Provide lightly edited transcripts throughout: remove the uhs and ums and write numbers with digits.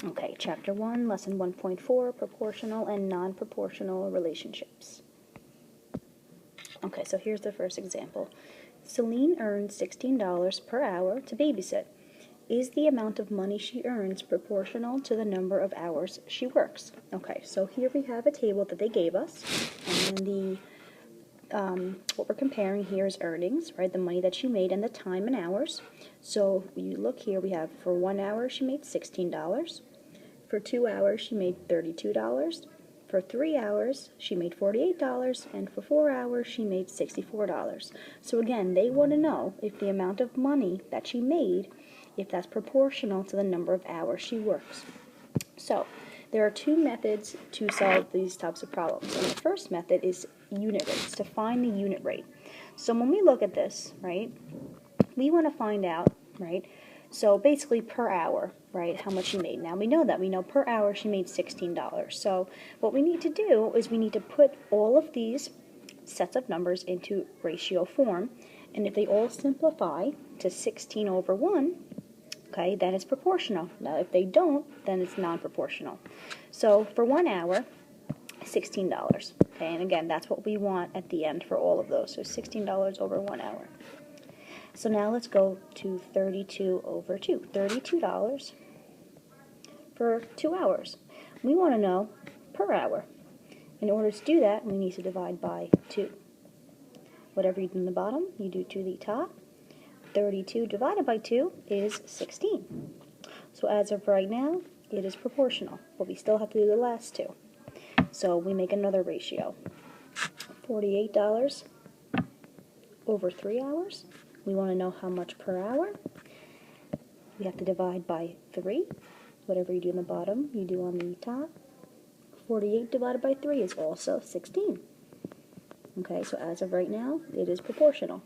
Okay, Chapter 1, Lesson 1.4, Proportional and Non-Proportional Relationships. Okay, so here's the first example. Celine earns $16 per hour to babysit. Is the amount of money she earns proportional to the number of hours she works? Okay, so here we have a table that they gave us, and then what we're comparing here is earnings, right? The money that she made and the time in hours. So you look here, we have for 1 hour she made $16. For 2 hours she made $32. For 3 hours she made $48, and for 4 hours she made $64. So again, they want to know if the amount of money that she made, if that's proportional to the number of hours she works. So there are two methods to solve these types of problems. And the first method is unit rates, to find the unit rate. So when we look at this, right, we want to find out, right, so basically per hour, right, how much she made. Now we know that. We know per hour she made $16. So what we need to do is we need to put all of these sets of numbers into ratio form. And if they all simplify to 16 over 1, okay, then it's proportional. Now, if they don't, then it's non-proportional. So for 1 hour, $16. Okay, and again, that's what we want at the end for all of those. So $16 over 1 hour. So now let's go to 32 over 2. $32 for 2 hours. We want to know per hour. In order to do that, we need to divide by 2. Whatever you do in the bottom, you do to the top. 32 divided by 2 is 16. So as of right now, it is proportional, but we still have to do the last two. So we make another ratio. $48 over 3 hours. We want to know how much per hour. We have to divide by 3. Whatever you do in the bottom, you do on the top. 48 divided by 3 is also 16. Okay, so as of right now, it is proportional.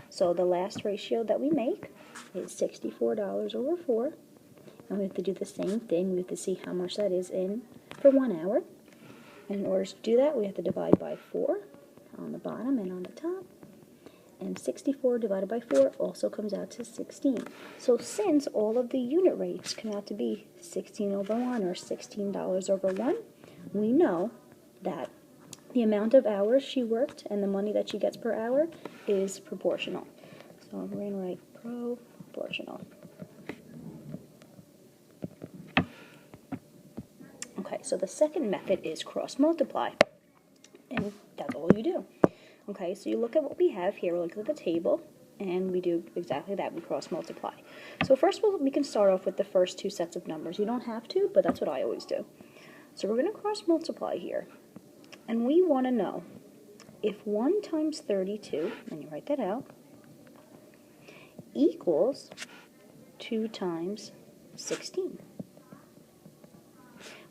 So the last ratio that we make is $64 over 4. And we have to do the same thing. We have to see how much that is in for 1 hour. And in order to do that, we have to divide by 4 on the bottom and on the top. And 64 divided by 4 also comes out to 16. So since all of the unit rates come out to be 16 over 1 or $16 over 1, we know that the amount of hours she worked and the money that she gets per hour is proportional. So we're going to write proportional. Okay, so the second method is cross multiply. And that's all you do. Okay, so you look at what we have here. We look at the table, and we do exactly that. We cross multiply. So first we can start off with the first two sets of numbers. You don't have to, but that's what I always do. So we're going to cross multiply here. And we want to know if 1 times 32, and you write that out, equals 2 times 16.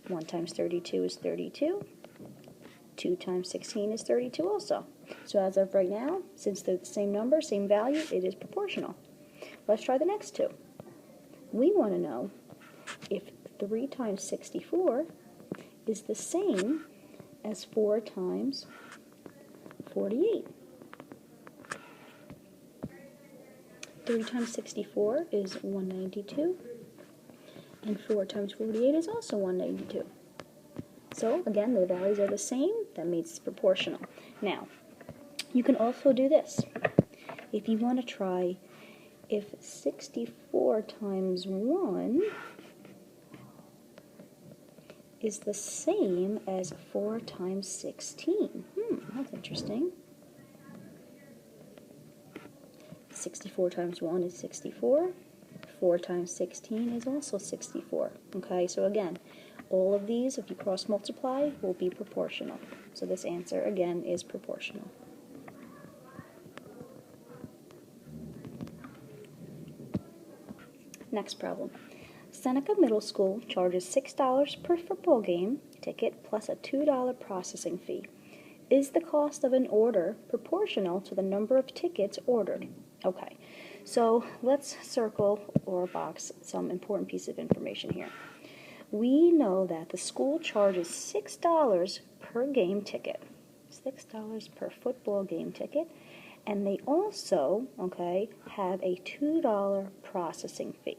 1 times 32 is 32. 2 times 16 is 32 also. So as of right now, since they're the same number, same value, it is proportional. Let's try the next two. We want to know if 3 times 64 is the same as 4 times 48. 3 times 64 is 192, and 4 times 48 is also 192. So again, the values are the same. That means it's proportional. Now, you can also do this. If you want to try if 64 times 1 is the same as 4 times 16. That's interesting. 64 times 1 is 64. 4 times 16 is also 64. Okay, so again, all of these, if you cross multiply, will be proportional. So this answer, again, is proportional. Next problem. Seneca Middle School charges $6 per football game ticket plus a $2 processing fee. Is the cost of an order proportional to the number of tickets ordered? Okay, so let's circle or box some important piece of information here. We know that the school charges $6 per game ticket, $6 per football game ticket, and they also, okay, have a $2 processing fee.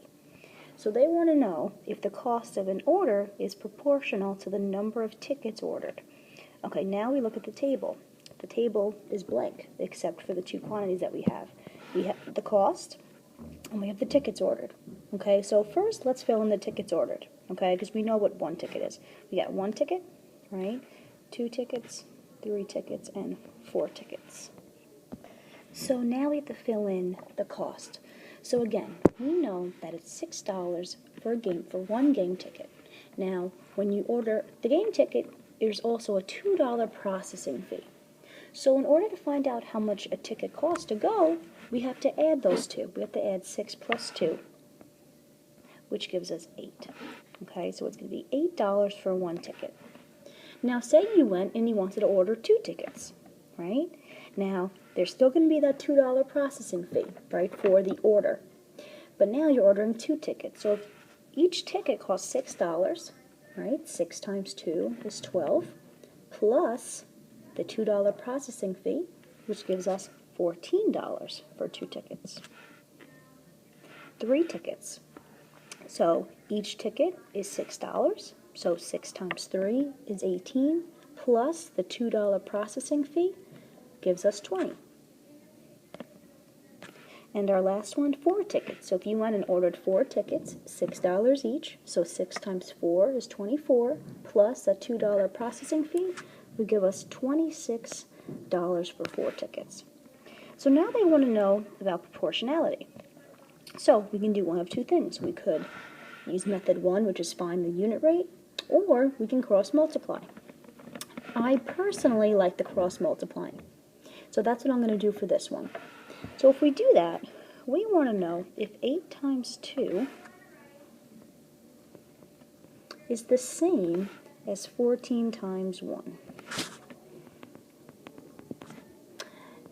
So they want to know if the cost of an order is proportional to the number of tickets ordered. Okay, now we look at the table. The table is blank, except for the two quantities that we have. We have the cost, and we have the tickets ordered. Okay, so first let's fill in the tickets ordered, okay, because we know what one ticket is. We got one ticket, right, 2 tickets, 3 tickets, and 4 tickets. So now we have to fill in the cost. So again, we know that it's $6 for one game ticket. Now, when you order the game ticket, there's also a $2 processing fee. So in order to find out how much a ticket costs to go, we have to add those two. We have to add 6 plus 2, which gives us 8. Okay, so it's going to be $8 for one ticket. Now, say you went and you wanted to order 2 tickets, right? Now, there's still going to be that $2 processing fee, right, for the order. But now you're ordering 2 tickets. So if each ticket costs $6, right, 6 times 2 is 12, plus the $2 processing fee, which gives us $14 for 2 tickets. 3 tickets. So each ticket is $6, so 6 times 3 is 18, plus the $2 processing fee gives us 20. And our last one, 4 tickets. So if you went and ordered 4 tickets, $6 each, so 6 times 4 is 24, plus a $2 processing fee would give us $26 for 4 tickets. So now they want to know about proportionality. So we can do one of two things. We could use method 1, which is find the unit rate, or we can cross multiply. I personally like the cross multiplying. So that's what I'm going to do for this one. So if we do that, we want to know if 8 times 2 is the same as 14 times 1.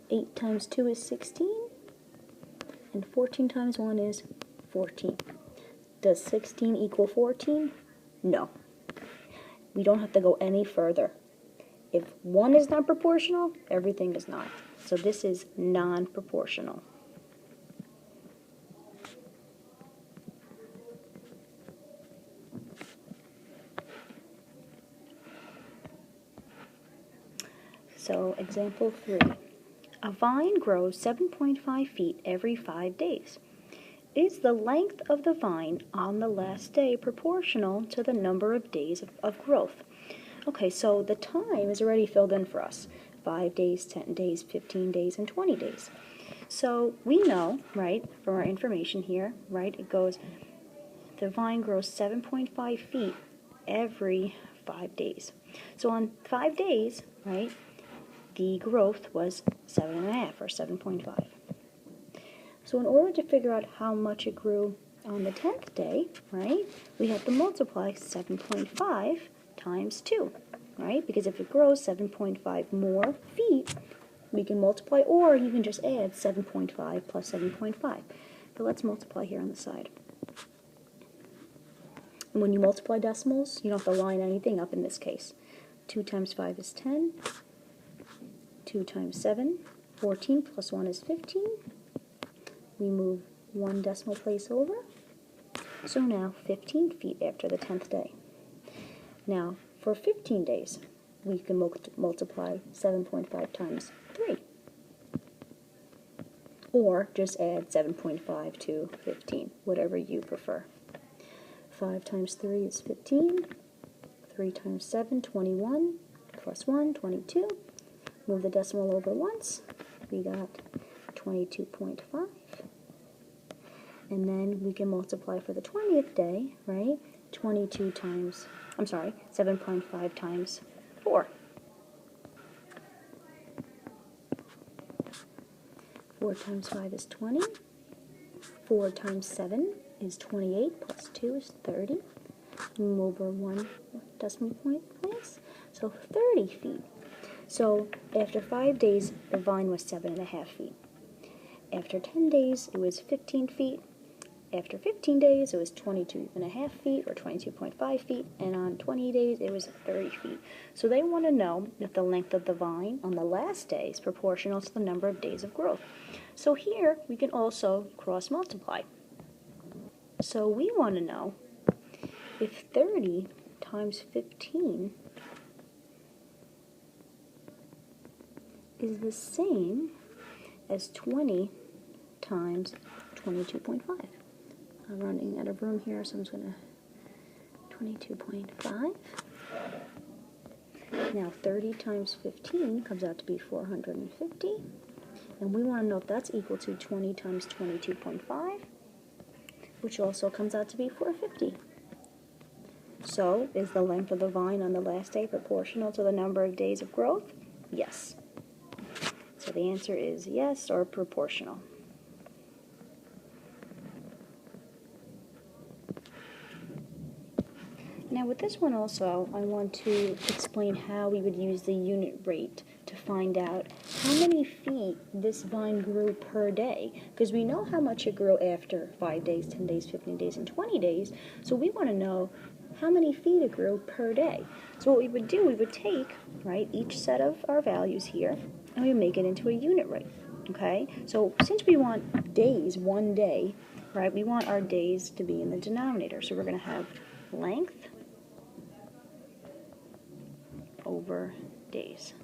8 times 2 is 16, and 14 times 1 is 14. Does 16 equal 14? No. We don't have to go any further. If 1 is not proportional, everything is not. So this is non-proportional. So example 3. A vine grows 7.5 feet every 5 days. Is the length of the vine on the last day proportional to the number of days of growth? Okay, so the time is already filled in for us. 5 days, 10 days, 15 days, and 20 days. So we know, right, from our information here, right, it goes, the vine grows 7.5 feet every 5 days. So on 5 days, right, the growth was 7.5 or 7.5. So in order to figure out how much it grew on the 10th day, right, we have to multiply 7.5 times 2, right? Because if it grows 7.5 more feet, we can multiply, or you can just add 7.5 plus 7.5. But let's multiply here on the side. And when you multiply decimals, you don't have to line anything up in this case. 2 times 5 is 10. 2 times 7, 14 plus 1 is 15. We move 1 decimal place over. So now 15 feet after the 10th day. Now, for 15 days, we can multiply 7.5 times 3. Or just add 7.5 to 15, whatever you prefer. 5 times 3 is 15. 3 times 7, 21. Plus 1, 22. Move the decimal over once. We got 22.5. And then we can multiply for the 20th day, right? 7.5 times 4. 4 times 5 is 20. 4 times 7 is 28, plus 2 is 30. Move over 1 decimal point place. So 30 feet. So after 5 days, the vine was 7.5 feet. After 10 days, it was 15 feet. After 15 days, it was 22.5 feet or 22.5 feet, and on 20 days, it was 30 feet. So they want to know if the length of the vine on the last day is proportional to the number of days of growth. So here, we can also cross multiply. So we want to know if 30 times 15 is the same as 20 times 22.5. I'm running out of room here, so I'm just going to 22.5. Now 30 times 15 comes out to be 450. And we want to know if that's equal to 20 times 22.5, which also comes out to be 450. So, is the length of the vine on the last day proportional to the number of days of growth? Yes. So the answer is yes, or proportional. Now with this one also, I want to explain how we would use the unit rate to find out how many feet this vine grew per day. Because we know how much it grew after 5 days, 10 days, 15 days, and 20 days. So we want to know how many feet it grew per day. So what we would do, we would take, right, each set of our values here, and we would make it into a unit rate. Okay? So since we want days, 1 day, right, we want our days to be in the denominator. So we're going to have length over days.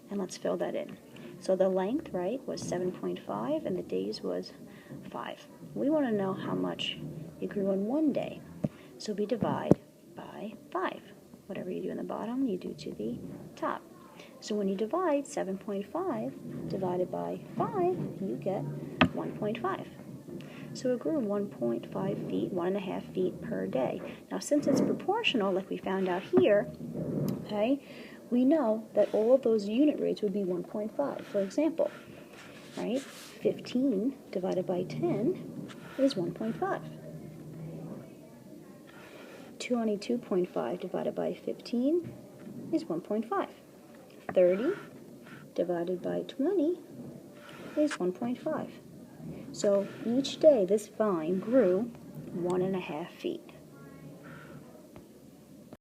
And let's fill that in. So the length, right, was 7.5 and the days was 5. We want to know how much it grew in 1 day. So we divide by 5. Whatever you do in the bottom, you do to the top. So when you divide 7.5 divided by 5, you get 1.5. So it grew 1.5 feet, 1.5 feet per day. Now, since it's proportional, like we found out here, okay, we know that all of those unit rates would be 1.5. For example, right, 15 divided by 10 is 1.5. 22.5 divided by 15 is 1.5. 30 divided by 20 is 1.5. So each day this vine grew 1.5 feet.